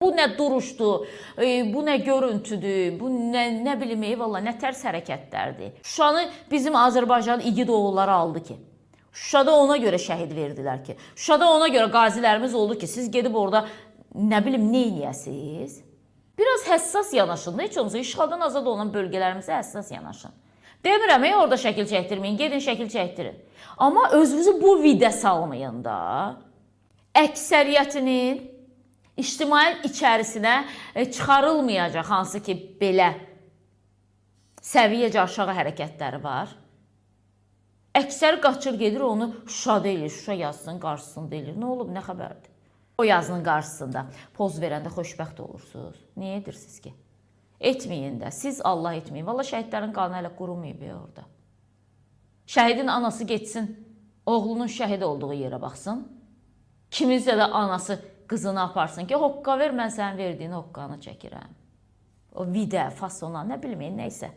Bu nə duruşdur, bu nə görüntüdür, bu nə bilim, vallah nə tərs hərəkətlərdir. Şuşanı bizim Azərbaycan igid oğulları aldı ki. Şuşada ona görə şəhid verdilər ki. Şuşada ona görə qazilərimiz oldu ki, siz gedib orada nə bilim neyniyəsiz? Biraz həssas yanaşın da, heç olmasa işğaldan azad olan bölgələrimizə həssas yanaşın. Demirəm, orada şəkil çəkdirməyin, gedin şəkil çəkdirin. Amma özünüzü bu vidə salmayın da. Əksəriyyətinin ictimai içərisinə çıxarılmayacaq, hansı ki, belə səviyyəcə aşağı hərəkətləri var. Əksəri qaçır gedir, onu Şuşada eləyir, Şuşa yazısının qarşısında eləyir. Nə olub, nə xəbərdir? O yazının qarşısında poz verəndə xoşbəxt olursunuz. Niyə edirsiniz ki? Etməyin də, siz Allah etməyin. Valla şəhidlərin qanı hələ qurumayıb orada. Şəhidin anası getsin, oğlunun şəhid olduğu yerə baxsın. Kiminsə də anası qızını aparsın ki, hoqqa ver, mən sənin verdiyin hoqqanı çəkirəm. O vidə, fasona, nə bilməyin, neysə.